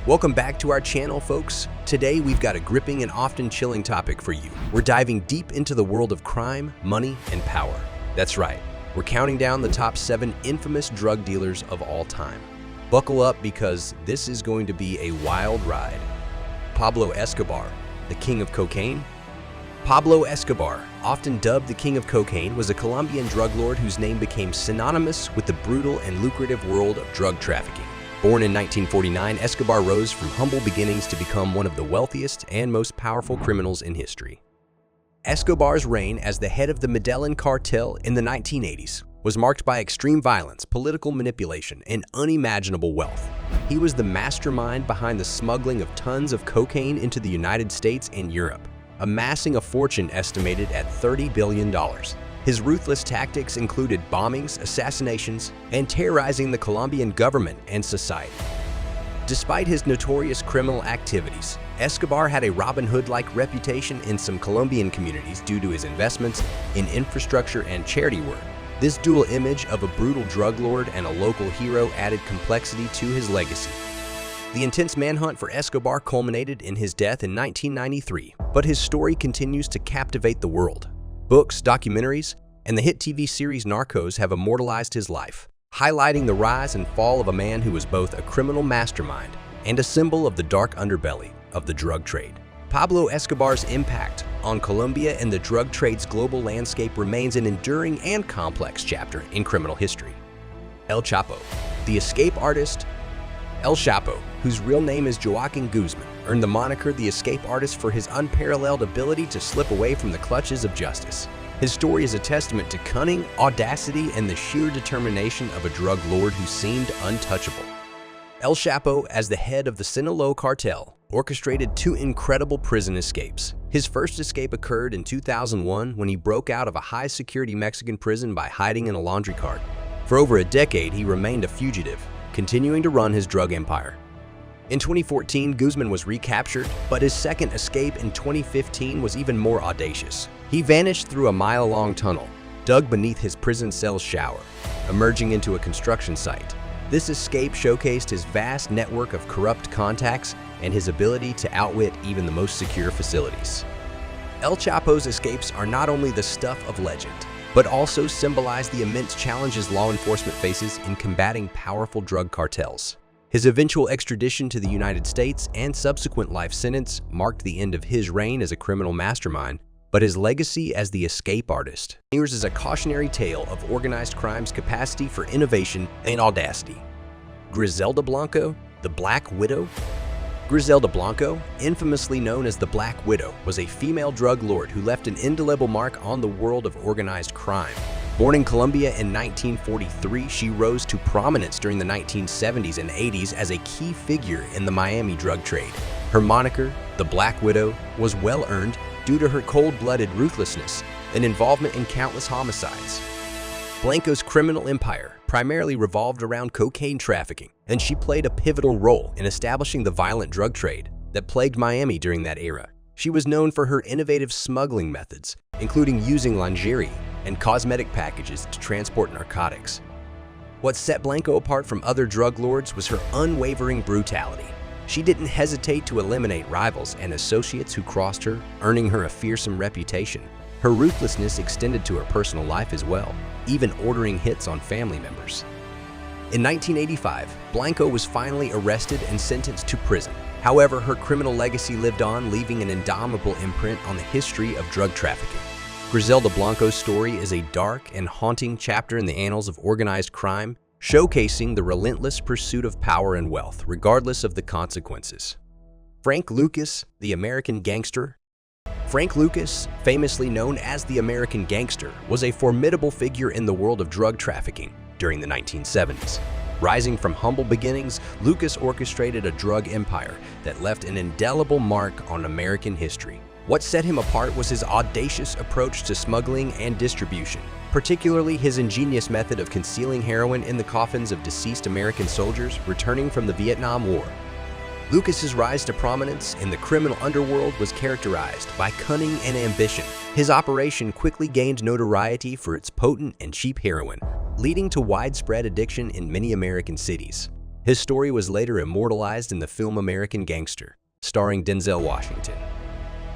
Welcome back to our channel, folks. Today we've got a gripping and often chilling topic for you. We're diving deep into the world of crime, money, and power. That's right, we're counting down the top 7 infamous drug dealers of all time. Buckle up because this is going to be a wild ride. Pablo Escobar, the king of cocaine. Pablo Escobar, often dubbed the king of cocaine, was a Colombian drug lord whose name became synonymous with the brutal and lucrative world of drug trafficking. Born in 1949, Escobar rose from humble beginnings to become one of the wealthiest and most powerful criminals in history. Escobar's reign as the head of the Medellin cartel in the 1980s was marked by extreme violence, political manipulation, and unimaginable wealth. He was the mastermind behind the smuggling of tons of cocaine into the United States and Europe, amassing a fortune estimated at $30 billion. His ruthless tactics included bombings, assassinations, and terrorizing the Colombian government and society. Despite his notorious criminal activities, Escobar had a Robin Hood-like reputation in some Colombian communities due to his investments in infrastructure and charity work. This dual image of a brutal drug lord and a local hero added complexity to his legacy. The intense manhunt for Escobar culminated in his death in 1993, but his story continues to captivate the world. Books, documentaries, and the hit TV series Narcos have immortalized his life, highlighting the rise and fall of a man who was both a criminal mastermind and a symbol of the dark underbelly of the drug trade. Pablo Escobar's impact on Colombia and the drug trade's global landscape remains an enduring and complex chapter in criminal history. El Chapo, the escape artist. El Chapo, whose real name is Joaquin Guzman, earned the moniker the Escape Artist for his unparalleled ability to slip away from the clutches of justice. His story is a testament to cunning, audacity, and the sheer determination of a drug lord who seemed untouchable. El Chapo, as the head of the Sinaloa cartel, orchestrated 2 incredible prison escapes. His first escape occurred in 2001 when he broke out of a high-security Mexican prison by hiding in a laundry cart. For over a decade, he remained a fugitive, continuing to run his drug empire. In 2014, Guzman was recaptured, but his second escape in 2015 was even more audacious. He vanished through a mile-long tunnel, dug beneath his prison cell's shower, emerging into a construction site. This escape showcased his vast network of corrupt contacts and his ability to outwit even the most secure facilities. El Chapo's escapes are not only the stuff of legend, but also symbolize the immense challenges law enforcement faces in combating powerful drug cartels. His eventual extradition to the United States and subsequent life sentence marked the end of his reign as a criminal mastermind, but his legacy as the escape artist serves as a cautionary tale of organized crime's capacity for innovation and audacity. Griselda Blanco, the Black Widow. Griselda Blanco, infamously known as the Black Widow, was a female drug lord who left an indelible mark on the world of organized crime. Born in Colombia in 1943, she rose to prominence during the 1970s and 80s as a key figure in the Miami drug trade. Her moniker, the Black Widow, was well-earned due to her cold-blooded ruthlessness and involvement in countless homicides. Blanco's criminal empire primarily revolved around cocaine trafficking, and she played a pivotal role in establishing the violent drug trade that plagued Miami during that era. She was known for her innovative smuggling methods, including using lingerie and cosmetic packages to transport narcotics. What set Blanco apart from other drug lords was her unwavering brutality. She didn't hesitate to eliminate rivals and associates who crossed her, earning her a fearsome reputation. Her ruthlessness extended to her personal life as well, even ordering hits on family members. In 1985, Blanco was finally arrested and sentenced to prison. However, her criminal legacy lived on, leaving an indomitable imprint on the history of drug trafficking. Griselda Blanco's story is a dark and haunting chapter in the annals of organized crime, showcasing the relentless pursuit of power and wealth, regardless of the consequences. Frank Lucas, the American Gangster. Frank Lucas, famously known as the American Gangster, was a formidable figure in the world of drug trafficking during the 1970s. Rising from humble beginnings, Lucas orchestrated a drug empire that left an indelible mark on American history. What set him apart was his audacious approach to smuggling and distribution, particularly his ingenious method of concealing heroin in the coffins of deceased American soldiers returning from the Vietnam War. Lucas's rise to prominence in the criminal underworld was characterized by cunning and ambition. His operation quickly gained notoriety for its potent and cheap heroin, leading to widespread addiction in many American cities. His story was later immortalized in the film American Gangster, starring Denzel Washington.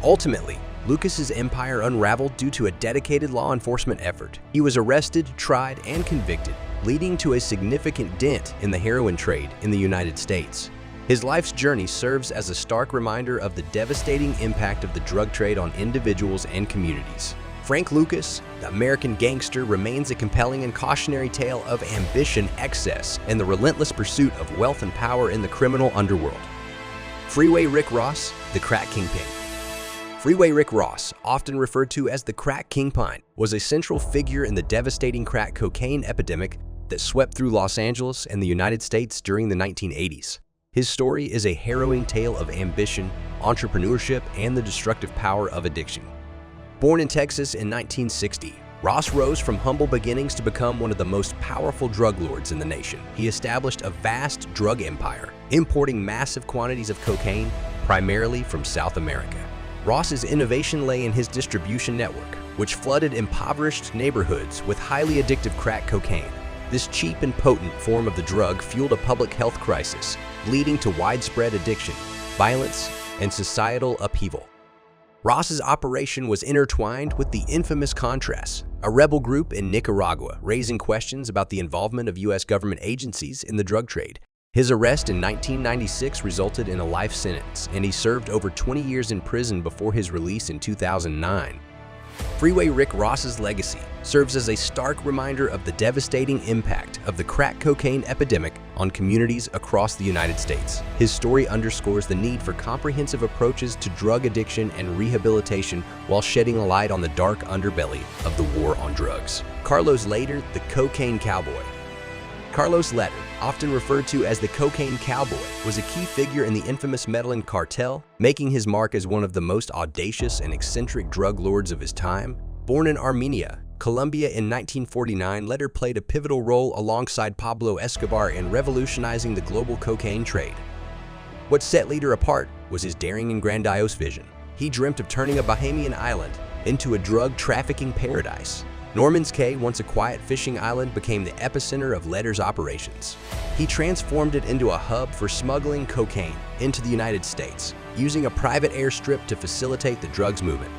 Ultimately, Lucas's empire unraveled due to a dedicated law enforcement effort. He was arrested, tried, and convicted, leading to a significant dent in the heroin trade in the United States. His life's journey serves as a stark reminder of the devastating impact of the drug trade on individuals and communities. Frank Lucas, the American Gangster, remains a compelling and cautionary tale of ambition, excess, and the relentless pursuit of wealth and power in the criminal underworld. Freeway Rick Ross, the crack kingpin. Freeway Rick Ross, often referred to as the crack kingpin, was a central figure in the devastating crack cocaine epidemic that swept through Los Angeles and the United States during the 1980s. His story is a harrowing tale of ambition, entrepreneurship, and the destructive power of addiction. Born in Texas in 1960, Ross rose from humble beginnings to become one of the most powerful drug lords in the nation. He established a vast drug empire, importing massive quantities of cocaine, primarily from South America. Ross's innovation lay in his distribution network, which flooded impoverished neighborhoods with highly addictive crack cocaine. This cheap and potent form of the drug fueled a public health crisis, leading to widespread addiction, violence, and societal upheaval. Ross's operation was intertwined with the infamous Contras, a rebel group in Nicaragua, raising questions about the involvement of U.S. government agencies in the drug trade. His arrest in 1996 resulted in a life sentence, and he served over 20 years in prison before his release in 2009. Freeway Rick Ross's legacy serves as a stark reminder of the devastating impact of the crack cocaine epidemic on communities across the United States. His story underscores the need for comprehensive approaches to drug addiction and rehabilitation while shedding a light on the dark underbelly of the war on drugs. Carlos Leder, the cocaine cowboy. Carlos Leder, often referred to as the cocaine cowboy, was a key figure in the infamous Medellin cartel, making his mark as one of the most audacious and eccentric drug lords of his time. Born in Armenia, Colombia in 1949, Leder played a pivotal role alongside Pablo Escobar in revolutionizing the global cocaine trade. What set Leder apart was his daring and grandiose vision. He dreamt of turning a Bahamian island into a drug trafficking paradise. Norman's Cay, once a quiet fishing island, became the epicenter of Leder's operations. He transformed it into a hub for smuggling cocaine into the United States, using a private airstrip to facilitate the drugs movement.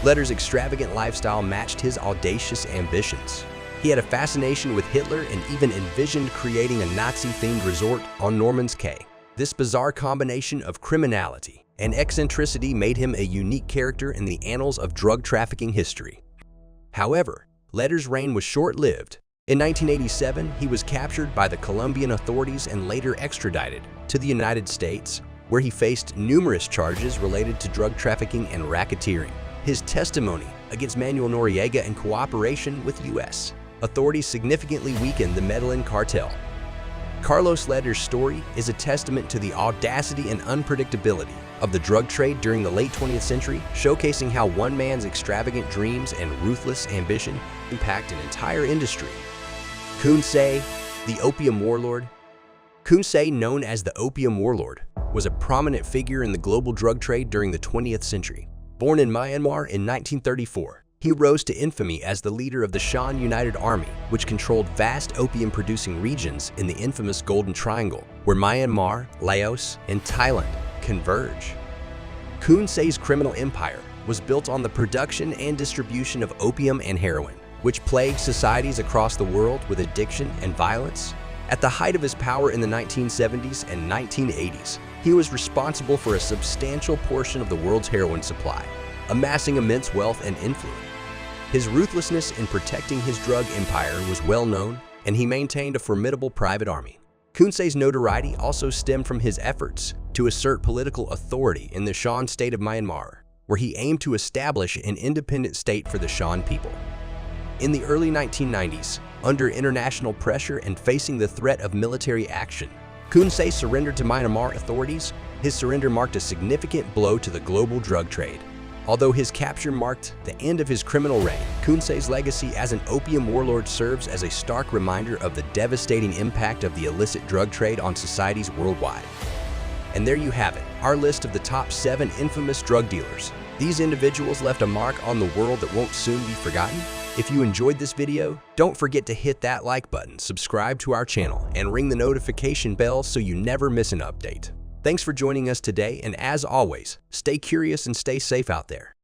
Leder's extravagant lifestyle matched his audacious ambitions. He had a fascination with Hitler and even envisioned creating a Nazi-themed resort on Norman's Cay. This bizarre combination of criminality and eccentricity made him a unique character in the annals of drug trafficking history. However, Leder's reign was short-lived. In 1987, he was captured by the Colombian authorities and later extradited to the United States, where he faced numerous charges related to drug trafficking and racketeering. His testimony against Manuel Noriega and cooperation with U.S. authorities significantly weakened the Medellin cartel. Carlos Leder's story is a testament to the audacity and unpredictability of the drug trade during the late 20th century, showcasing how one man's extravagant dreams and ruthless ambition impact an entire industry. Kunsei, the opium warlord. Kunsei, known as the Opium Warlord, was a prominent figure in the global drug trade during the 20th century. Born in Myanmar in 1934, he rose to infamy as the leader of the Shan United Army, which controlled vast opium-producing regions in the infamous Golden Triangle, where Myanmar, Laos, and Thailand converge. Kunsei's criminal empire was built on the production and distribution of opium and heroin, which plagued societies across the world with addiction and violence. At the height of his power in the 1970s and 1980s, he was responsible for a substantial portion of the world's heroin supply, amassing immense wealth and influence. His ruthlessness in protecting his drug empire was well known, and he maintained a formidable private army. Kunsei's notoriety also stemmed from his efforts to assert political authority in the Shan state of Myanmar, where he aimed to establish an independent state for the Shan people. In the early 1990s, under international pressure and facing the threat of military action, Kunsei surrendered to Myanmar authorities. His surrender marked a significant blow to the global drug trade. Although his capture marked the end of his criminal reign, Kunsei's legacy as an opium warlord serves as a stark reminder of the devastating impact of the illicit drug trade on societies worldwide. And there you have it, our list of the top 7 infamous drug dealers. These individuals left a mark on the world that won't soon be forgotten. If you enjoyed this video, don't forget to hit that like button, subscribe to our channel, and ring the notification bell so you never miss an update. Thanks for joining us today, and as always, stay curious and stay safe out there.